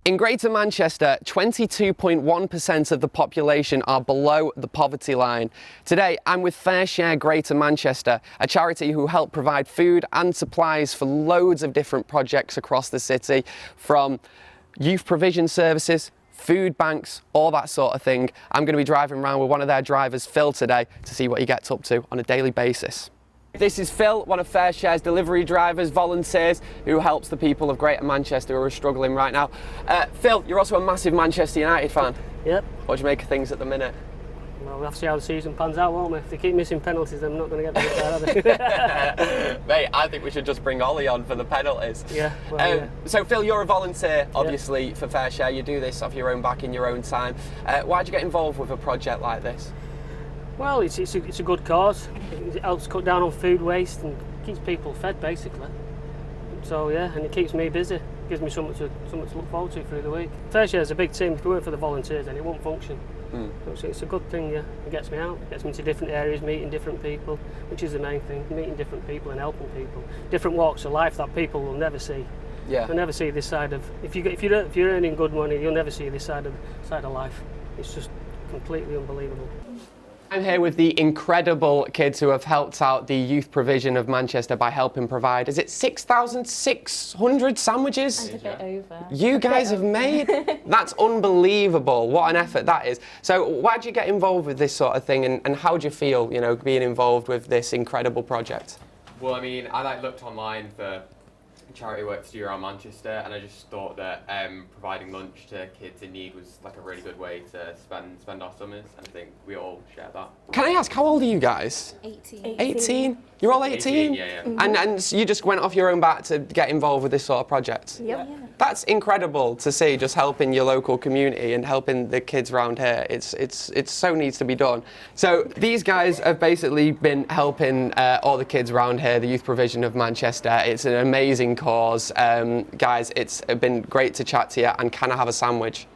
In Greater Manchester, 22.1% of the population are below the poverty line. Today, I'm with Fair Share Greater Manchester, a charity who help provide food and supplies for loads of different projects across the city, from youth provision services, food banks, all that sort of thing. I'm going to be driving around with one of their drivers, Phil, today to see what he gets up to on a daily basis. This is Phil, one of Fair Share's delivery drivers, volunteers, who helps the people of Greater Manchester who are struggling right now. Phil, you're also a massive Manchester United fan. Yep. What do you make of things at the minute? Well, we'll have to see how the season pans out, won't we? If they keep missing penalties, then we're not going to get there, are they? Mate, I think we should just bring Ollie on for the penalties. Yeah, well, yeah. So Phil, you're a volunteer, obviously, for Fair Share. You do this off your own back in your own time. Why'd you get involved with a project like this? Well, it's a good cause. It helps cut down on food waste and keeps people fed, basically. So yeah, and it keeps me busy. It gives me something to look forward to through the week. Fair Share's a big team. If we weren't for the volunteers, then it won't function. So it's a good thing, yeah. It gets me out, it gets me to different areas, meeting different people, which is the main thing. Meeting different people and helping people. Different walks of life that people will never see. Yeah. They'll never see this side of. If you're earning good money, you'll never see this side of life. It's just completely unbelievable. I'm here with the incredible kids who have helped out the youth provision of Manchester by helping provide, is it 6,600 sandwiches? And a bit over. You guys have made? That's unbelievable. What an effort that is. So why did you get involved with this sort of thing, and how do you feel, you know, being involved with this incredible project? Well, I mean, I looked online for charity work to do around Manchester, and I just thought that providing lunch to kids in need was like a really good way to spend our summers, and I think we all share that. Can I ask, how old are you guys? 18. 18? You're all 18? Yeah. And you just went off your own back to get involved with this sort of project? Yep. Yeah. That's incredible to see, just helping your local community and helping the kids around here. It's so needs to be done. So these guys have basically been helping all the kids around here, the youth provision of Manchester. It's an amazing cause. Guys, it's been great to chat to you, and can I have a sandwich?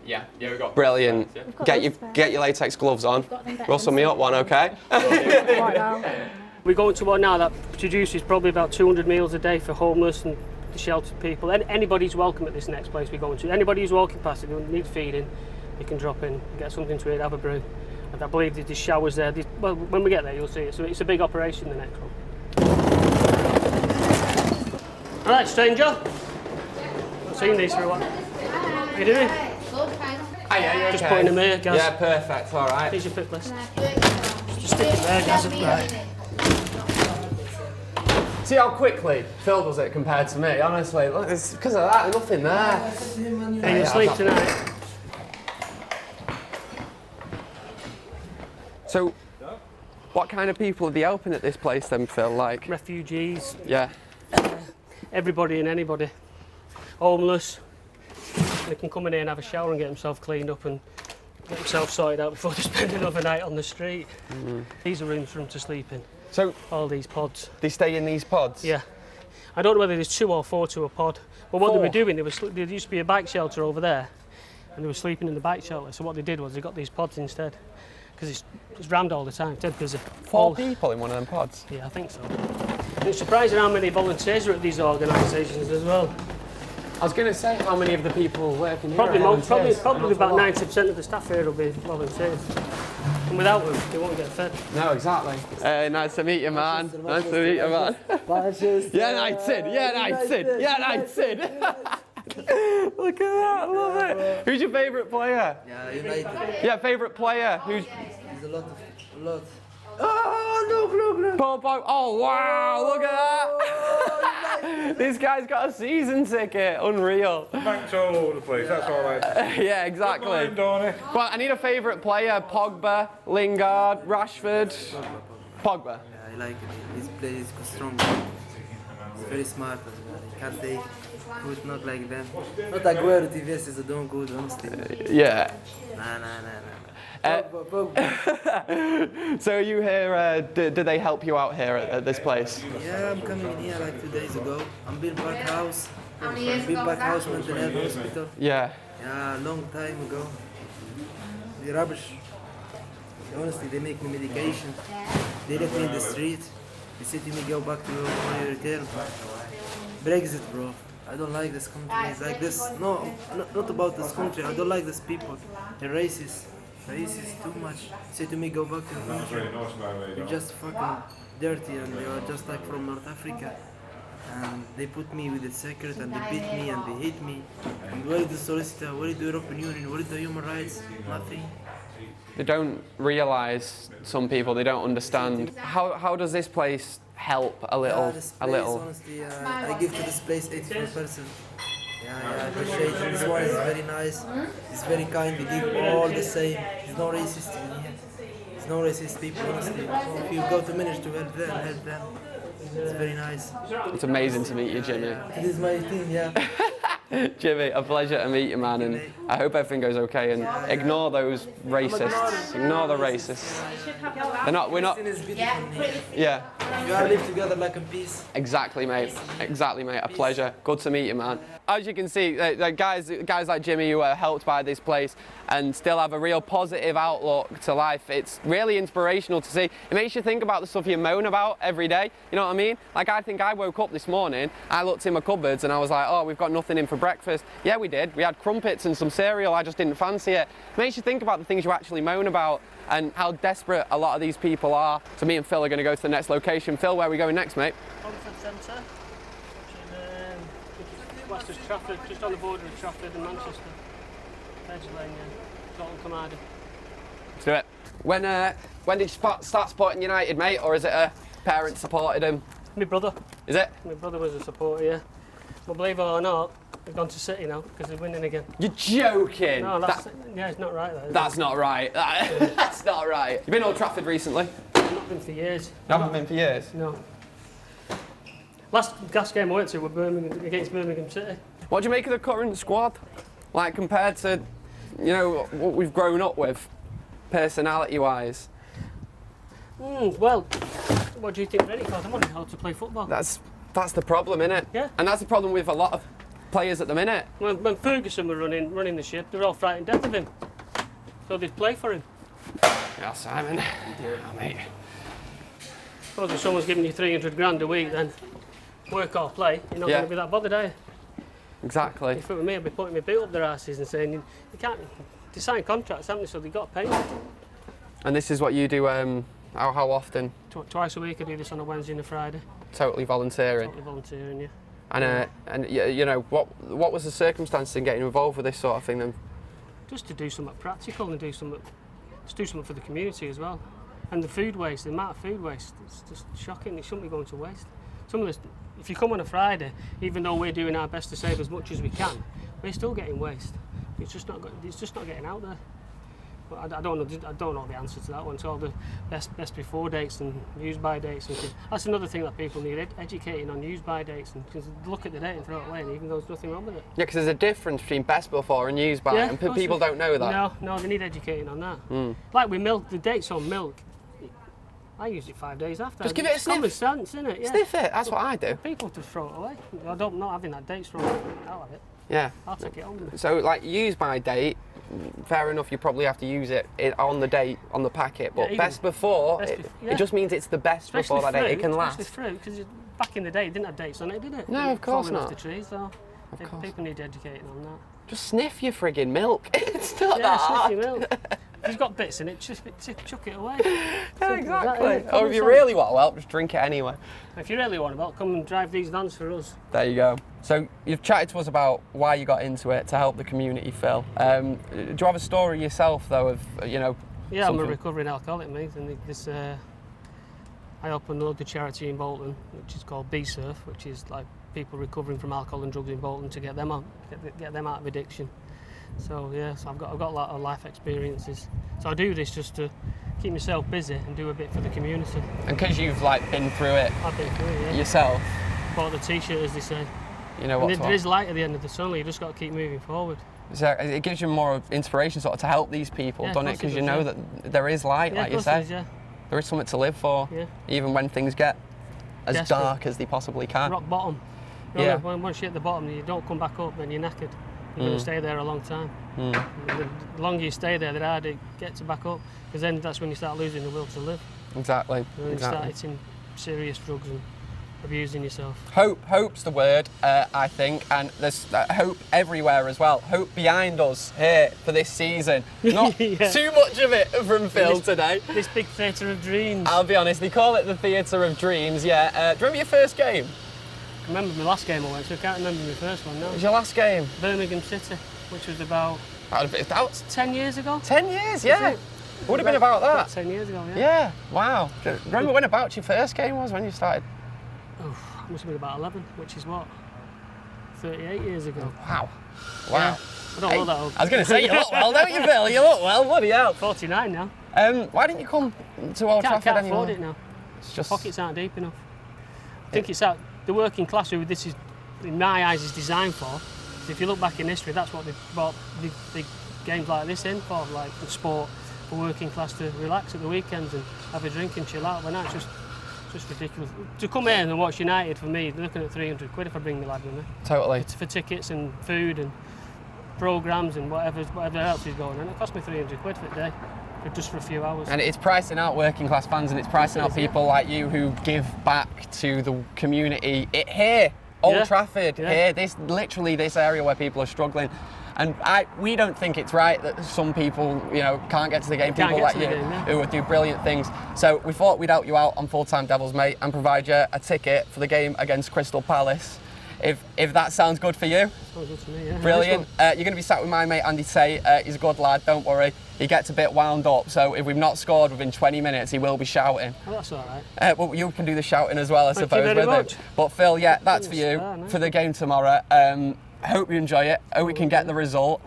Yeah, we got brilliant. Yeah. Get your latex gloves on. Rustle me up one, okay? Right now. We're going to one now that produces probably about 200 meals a day for homeless and sheltered people. Anybody's welcome at this next place we're going to. Anybody who's walking past it who needs feeding, you can drop in, get something to eat, have a brew. And I believe there's showers there. Well, when we get there, you'll see it. So it's a big operation, the next one. All right, stranger. Not seen these for a while. How you doing? Yeah, Just putting them here, guys. Yeah, perfect. All right. Here's your pick list. Just stick them there, guys. Right. See how quickly Phil does it compared to me, honestly. Look, it's because of that, nothing there. Hey, you'll sleep tonight. So, what kind of people are they helping at this place then, Phil? Like Refugees, yeah. everybody and anybody. Homeless. They can come in here and have a shower and get themselves cleaned up and get themselves sorted out before they spend another night on the street. These are rooms for them to sleep in. So all these pods. They stay in these pods? Yeah. I don't know whether there's 2 or 4 to a pod. But what they were doing, there used to be a bike shelter over there, and they were sleeping in the bike shelter. So what they did was they got these pods instead, because it's rammed all the time. It's dead busy. 4 people in one of them pods? Yeah, I think so. And it's surprising how many volunteers are at these organisations as well. I was going to say, how many of the people working here Probably are about 90% of the staff here will be volunteers. And without them, they won't get fed. No, exactly. Nice to meet you, man. Nice to meet you, man. United. Look at that, I love it. Who's your favourite player? Yeah, United. Yeah, favourite player. Who's? There's a lot. Oh, look. Paul. Oh, wow, look at that. This guy's got a season ticket. Unreal. Banks all over the place, that's all right. Yeah, exactly. Well, I need a favourite player. Pogba, Lingard, Rashford. Pogba. Yeah, I like it. His play is strong. He's very smart as well. He can't take good, not like them. Not Aguero, TVS is doing good, honestly. Yeah. Nah. So are you here, do they help you out here at this place? Yeah, I'm coming in here like 2 days ago. I'm building Park House. Mental Health Hospital. Yeah. Yeah, a long time ago. The rubbish. Honestly, they make me medication. They left me in the street. They said to me, go back to your hotel. Brexit, bro. I don't like this country. It's like this. No, not about this country. I don't like these people. They're racist. Racist too much. Say to me, go back to the country. You're just fucking dirty and you're just like from North Africa. And they put me with the secret and they beat me and they hate me. And where is the solicitor? Where is the European Union? Where is the human rights? Nothing. They don't realise, some people, they don't understand. How does this place help a little? This place, honestly, I give to this place 84%. Yeah, I appreciate it. This one is very nice. It's very kind. We give all the same. There's no racist in here. There's no racist people, honestly. If you go to manage to help them, help them. It's very nice. It's amazing to meet you, Jimmy. It is my team, yeah. Jimmy, a pleasure to meet you, man, and I hope everything goes okay. And ignore those racists. Ignore the racists. They're not. We're not. It is beautiful here. Yeah. You all live together like in peace. Exactly, mate. Exactly, mate. A pleasure. Good to meet you, man. As you can see, guys like Jimmy who are helped by this place and still have a real positive outlook to life. It's really inspirational to see. It makes you think about the stuff you moan about every day. You know what I mean? Like, I think I woke up this morning, I looked in my cupboards and I was like, oh, we've got nothing in for breakfast. Yeah, we did. We had crumpets and some cereal. I just didn't fancy it. It makes you think about the things you actually moan about and how desperate a lot of these people are. So me and Phil are going to go to the next location. Phil, where are we going next, mate? Old Centre, which is west of Trafford, just on the border of Trafford and Manchester. Edge Lane, yeah. Dalton Comardi. Let's do it. When did you start supporting United, mate, or is it a parent supported him? My brother. Is it? My brother was a supporter, yeah. But believe it or not, they've gone to City now because they're winning again. You're joking. No, yeah, it's not right though. That's not right. That's not right. You've been Old Trafford recently? I've not been for years. You haven't been for years? No. Last gas game I went to was against Birmingham City. What do you make of the current squad? Like, compared to, you know, what we've grown up with, personality-wise? Well, what do you think of any card? I'm not how to play football. That's the problem, innit? Yeah. And that's the problem with a lot of players at the minute. When Ferguson were running the ship, they were all frightened death of him. So they'd play for him. Yeah, Simon. Yeah, mate. Suppose if someone's giving you 300 grand a week, then work or play, you're not going to be that bothered, are you? Exactly. If it were me, I'd be putting my boot up their asses and saying, you can't, they sign contracts, haven't they, so they've got to pay you. And this is what you do, how often? Twice a week I do this on a Wednesday and a Friday. Totally volunteering? Totally volunteering, yeah. And you know, what was the circumstances in getting involved with this sort of thing then? Just to do something practical and do something for the community as well. And the food waste, the amount of food waste, it's just shocking. It shouldn't be going to waste. Some of this, if you come on a Friday, even though we're doing our best to save as much as we can, we're still getting waste. It's just not getting out there. But I don't know the answer to that one. It's all the best before dates and use by dates. And that's another thing that people need, educating on use by dates. And because look at the date and throw it away, and even though there's nothing wrong with it. Yeah, because there's a difference between best before and use by, and people don't know that. No, they need educating on that. Like with milk, the dates on milk, I use it 5 days after. Just give it a sniff. Common sense, isn't it? Yeah. Sniff it, that's what I do. People just throw it away. I'm not having that date thrown out of it. Yeah. I'll take it home. So, like, use by date, fair enough, you probably have to use it on the date, on the packet, but best before, it just means it's the best especially before that date, it can last. Especially fruit, because back in the day, it didn't have dates on it, did it? No, of course Falling not. off the trees, so people need educating on that. Just sniff your friggin' milk. It's not that Yeah, hard. sniff your milk. If it's got bits in it, just chuck it away. Yeah, exactly. That, Or if you really want help, just drink it anyway. If you really want help, come and drive these vans for us. There you go. So you've chatted to us about why you got into it, to help the community, Phil. Do you have a story yourself, though, of, you know, Yeah, something? I'm a recovering alcoholic, mate, and I opened a local charity in Bolton, which is called B-Surf, which is like people recovering from alcohol and drugs in Bolton to get them out of addiction. So yeah, so I've got a lot of life experiences. So I do this just to keep myself busy and do a bit for the community. And because you've like been through it I've been through it, yeah. yourself, Bought the t-shirt, as they say. you know what? There is light at the end of the tunnel. You just got to keep moving forward. So it gives you more inspiration, sort of, to help these people, Yeah, doesn't it? of course Because it you does, know yeah. that there is light, Yeah, like you of course say. it is, yeah. There is something to live for, Yeah. even when things get as Desperate. dark as they possibly can. Rock bottom. Yeah. Once you're at the bottom, you don't come back up, then you're knackered. You're going to stay there a long time. And the longer you stay there, the harder it gets to back up, because then that's when you start losing the will to live. Exactly. And then you start hitting serious drugs and abusing yourself. Hope's the word, I think, and there's hope everywhere as well. Hope behind us here for this season. Not Yeah. too much of it from Phil today. This big theatre of dreams. I'll be honest, they call it the theatre of dreams, yeah. Do you remember your first game? I remember my last game I went to, I can't remember my first one now. What was your last game? Birmingham City, which was about That was 10 years ago. 10 years, yeah. it? Would have been about About that. 10 years ago, yeah. Yeah, wow. Remember when about your first game was, when you started? Must have been about 11, which is what? 38 years ago. Wow. Yeah. Wow. I don't know that old. I was going to say, you look well, don't you, Phil? You look well, bloody hell. 49 now. Why didn't you come to Old Trafford Can't anymore? afford it now. It's just... Pockets aren't deep enough. I think it's out the working class who this is, in my eyes, is designed for. So if you look back in history, that's what they brought the games like this in for, like the sport for working class to relax at the weekends and have a drink and chill out. But now it's just ridiculous. To come here and watch United, for me, looking at 300 quid if I bring my lad with me. Totally. For tickets and food and programmes and whatever else is going on. It cost me 300 quid for the day, just for a few hours. And it's pricing out working class fans, and it's pricing out people like you who give back to the community here, Old Trafford, here, this area where people are struggling. And we don't think it's right that some people, can't get to the game. People like you who would do brilliant things. So we thought we'd help you out on Full Time Devils, mate, and provide you a ticket for the game against Crystal Palace. If that sounds good for you. Sounds good to me, yeah. Brilliant. You're going to be sat with my mate Andy Tate. He's a good lad, don't worry. He gets a bit wound up, so if we've not scored within 20 minutes, he will be shouting. Oh, that's all right. Well, you can do the shouting as well, I Thank suppose, you very with much. him. But Phil, yeah, that's for you, for the game tomorrow. Hope you enjoy it. Hope we can get the result.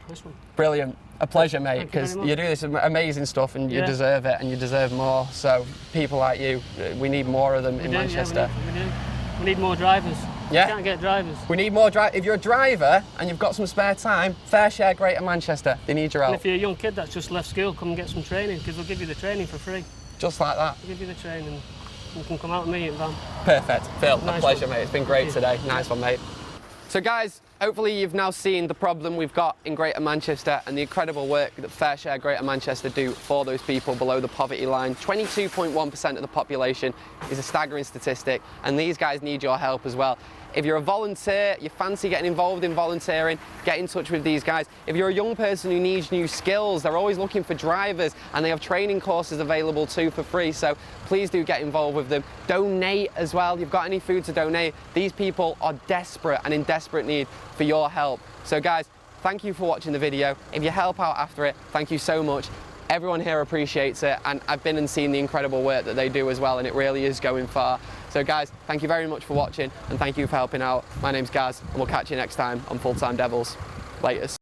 Nice one. Brilliant. A pleasure, mate, because you do this amazing stuff and you deserve it and you deserve more. So people like you, we need more of them in Manchester. Yeah, we need more drivers. Yeah. We can't get drivers. We need more drivers. If you're a driver and you've got some spare time, Fair Share Greater Manchester, they need your help. And if you're a young kid that's just left school, come and get some training, because we'll give you the training for free. Just like that. We'll give you the training. You can come out with me in van. Perfect. Phil, Nice a pleasure, one. mate. It's been great today. Nice one, mate. So guys, hopefully you've now seen the problem we've got in Greater Manchester and the incredible work that Fair Share Greater Manchester do for those people below the poverty line. 22.1% of the population is a staggering statistic, and these guys need your help as well. If you're a volunteer, you fancy getting involved in volunteering, get in touch with these guys. If you're a young person who needs new skills, they're always looking for drivers, and they have training courses available too for free, so please do get involved with them. Donate as well. If you've got any food to donate, these people are desperate and in desperate need for your help. So guys, thank you for watching the video. If you help out after it, thank you so much. Everyone here appreciates it, and I've been and seen the incredible work that they do as well, and it really is going far. So guys, thank you very much for watching, and thank you for helping out. My name's Gaz, and we'll catch you next time on Full Time Devils. Latest.